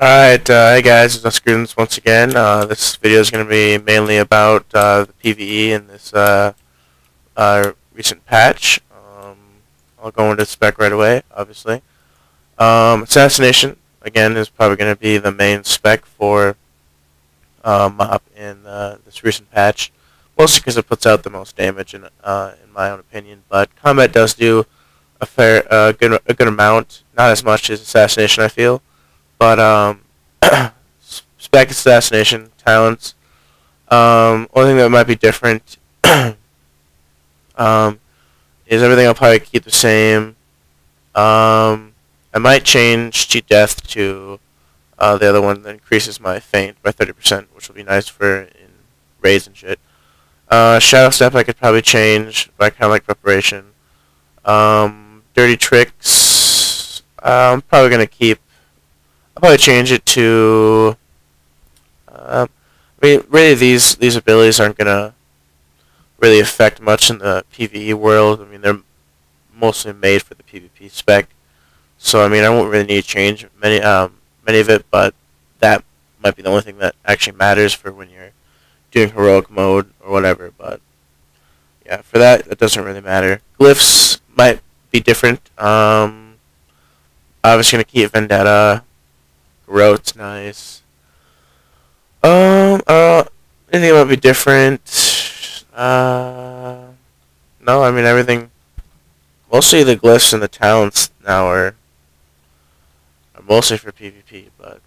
Alright, hey guys, it's Us once again. This video is going to be mainly about the PvE in this recent patch. I'll go into spec right away, obviously. Assassination, again, is probably going to be the main spec for MOP in this recent patch. Mostly because it puts out the most damage, in my own opinion. But combat does do a good amount. Not as much as Assassination, I feel. But spec assassination talents. Only thing that might be different is everything I'll probably keep the same. I might change cheat death to the other one that increases my feint by 30%, which will be nice for in raids and shit. Shadow step I could probably change, but I kind of like preparation. Dirty tricks I'm probably gonna keep. I'll probably change it to. I mean, really, these abilities aren't gonna really affect much in the PvE world. I mean, they're mostly made for the PvP spec, so I mean, I won't really need to change many of it. But that might be the only thing that actually matters for when you're doing heroic mode or whatever. But yeah, for that, it doesn't really matter. Glyphs might be different. Obviously, gonna keep Vendetta. Rote's nice. Anything might be different. No, I mean everything. Mostly the glyphs and the talents now are mostly for PvP, but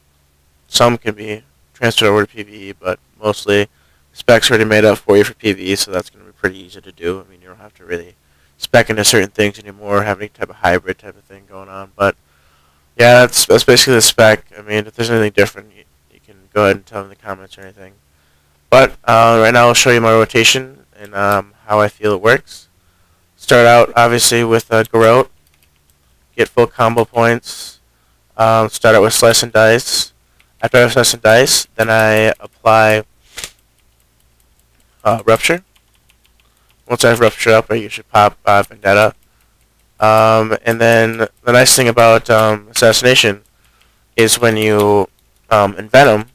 some can be transferred over to PvE. But mostly, specs already made up for you for PvE, so that's going to be pretty easy to do. I mean, you don't have to really spec into certain things anymore, have any type of hybrid type of thing going on, but. Yeah, that's basically the spec. I mean, if there's anything different, you can go ahead and tell me in the comments or anything. But right now I'll show you my rotation and how I feel it works. Start out, obviously, with Garrote. Get full combo points. Start out with Slice and Dice. After I have Slice and Dice, then I apply Rupture. Once I have Rupture up, I usually pop Vendetta. And then the nice thing about Assassination is when you envenom,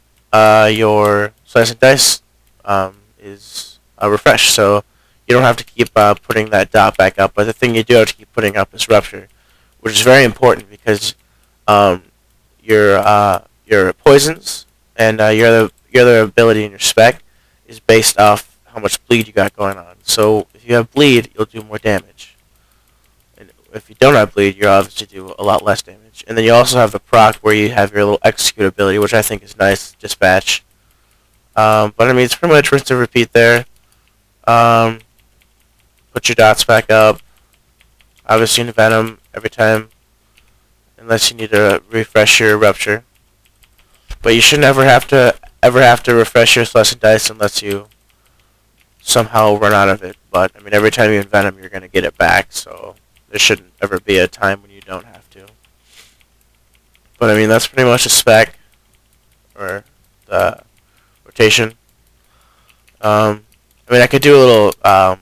your Slice and Dice is refreshed, so you don't have to keep putting that dot back up. But the thing you do have to keep putting up is Rupture, which is very important because your poisons and your other ability in your spec is based off how much bleed you got going on. So if you have bleed, you'll do more damage. If you don't have bleed, you obviously do a lot less damage. And then you also have the proc where you have your little execute ability, which I think is nice, dispatch. But I mean, it's pretty much rinse and repeat there. Put your dots back up. Obviously, envenom every time, unless you need to refresh your Rupture. But you should never have to refresh your Slice and Dice unless you somehow run out of it. But I mean, every time you envenom, you're gonna get it back. So. There shouldn't ever be a time when you don't have to. But I mean, that's pretty much a spec, or the rotation. I mean, I could do a little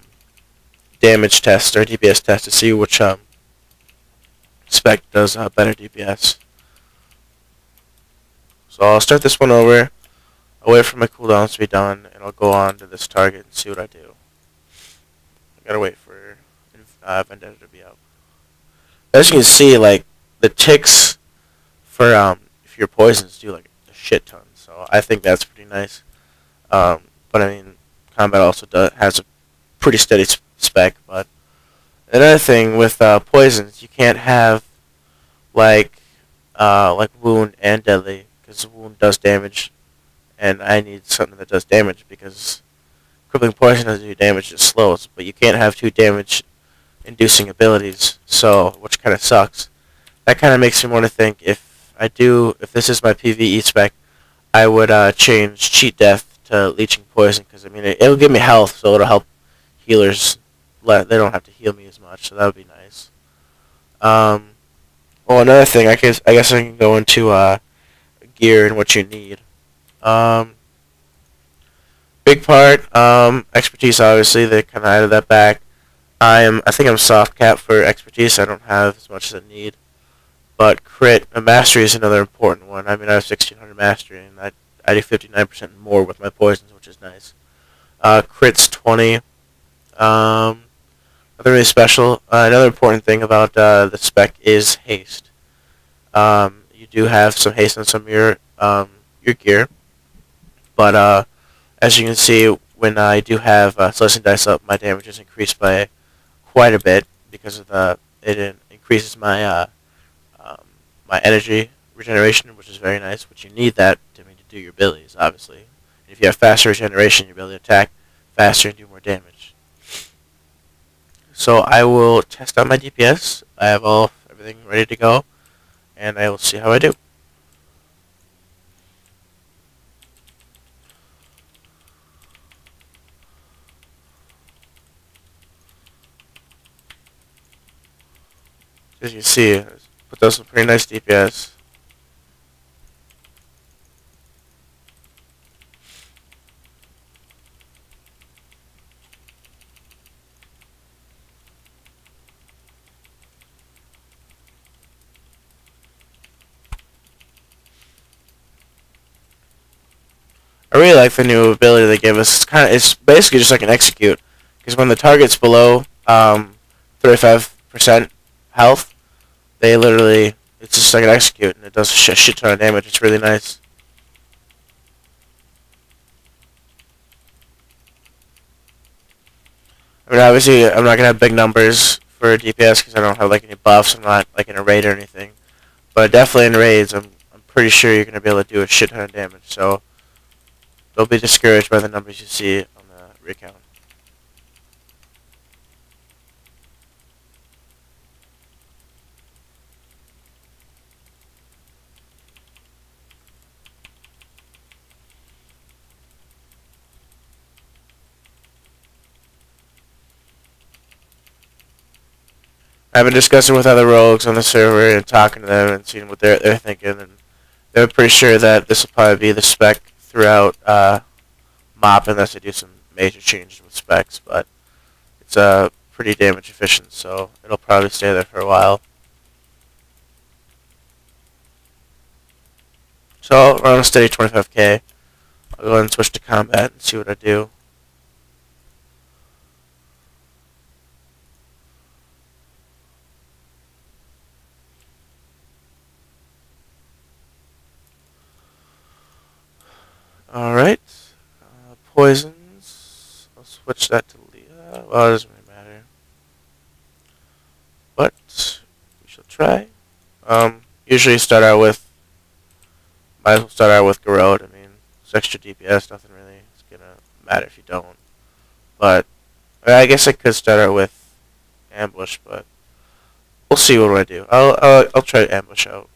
damage test or DPS test to see which spec does better DPS. So I'll start this one over. I'll wait for my cooldowns to be done, and I'll go on to this target and see what I do. I gotta wait for Vendetta to be out. As you can see, like the ticks for if your poisons do like a shit ton, so I think that's pretty nice. But I mean, combat also has a pretty steady spec. But another thing with poisons, you can't have like wound and deadly, because wound does damage, and I need something that does damage because crippling poison doesn't do damage, it slows. But you can't have two damage inducing abilities, so which kind of sucks. That kind of makes me want to think if this is my PvE spec, I would change cheat death to leeching poison, because I mean it'll give me health, so it'll help healers. They don't have to heal me as much, so that would be nice. Well, another thing, I guess I can go into gear and what you need. Big part, expertise. Obviously, they kind of added that back. I think I'm soft cap for expertise. I don't have as much as I need, But crit, mastery is another important one. I mean, I have 1600 mastery, and I do 59% more with my poisons, which is nice. Crit's 20. Nothing really special. Another important thing about the spec is haste. You do have some haste on some of your gear, but as you can see, when I do have slicing dice up, my damage is increased by quite a bit because of it increases my my energy regeneration, which is very nice. Which you need that to do your abilities, obviously. And if you have faster regeneration, you'll be able to attack faster and do more damage. So I will test out my DPS. I have everything ready to go, and I will see how I do. As you see, put those some pretty nice DPS. I really like the new ability they give us. It's basically just like an execute, because when the target's below 35% health, it's just like an execute, and it does a shit ton of damage. It's really nice. I mean, obviously, I'm not gonna have big numbers for DPS because I don't have like any buffs. I'm not like in a raid or anything, but definitely in raids, I'm pretty sure you're gonna be able to do a shit ton of damage. So don't be discouraged by the numbers you see on the recount. I've been discussing with other rogues on the server and talking to them and seeing what they're thinking, and they're pretty sure that this will probably be the spec throughout MOP unless they do some major changes with specs, but it's pretty damage efficient, so it'll probably stay there for a while. So I'll run a steady 25k. I'll go ahead and switch to combat and see what I do. Alright. Poisons. I'll switch that to Leah. Well, it doesn't really matter. But we shall try. Usually start out with might as well start out with Garrod. I mean, it's extra DPS, nothing really is gonna matter if you don't. But I guess I could start out with Ambush, but we'll see what I do. I'll try to ambush out.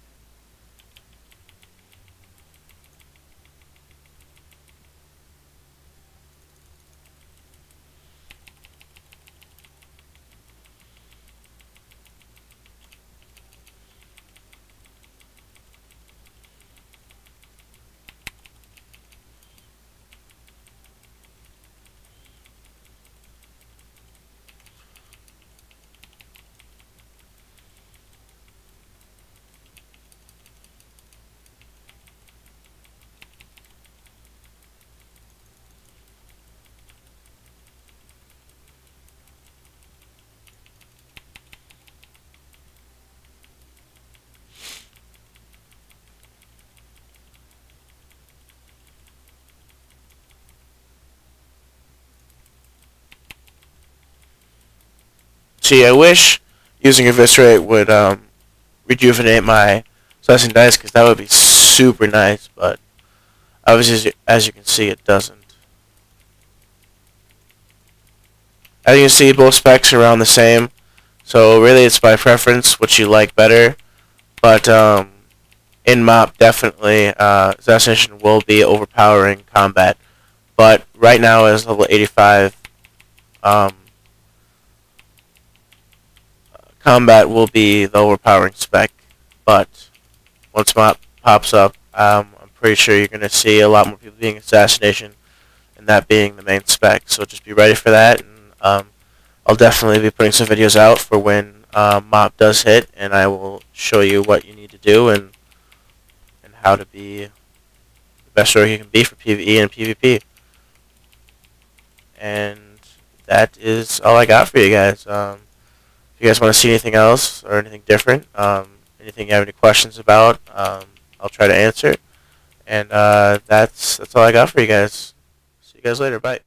See, I wish using Eviscerate would rejuvenate my slicing dice, because that would be super nice, but obviously, as you can see, it doesn't. As you can see, both specs are around the same, so really it's by preference which you like better, but in MOP, definitely, Assassination will be overpowering combat, but right now as level 85, combat will be the overpowering spec, but once MOP pops up, I'm pretty sure you're going to see a lot more people being Assassination, and that being the main spec, so just be ready for that, and I'll definitely be putting some videos out for when mob does hit, and I will show you what you need to do and how to be the best rogue you can be for PvE and PvP. And that is all I got for you guys. If you guys want to see anything else or anything different, anything you have any questions about, I'll try to answer. And that's all I got for you guys. See you guys later. Bye.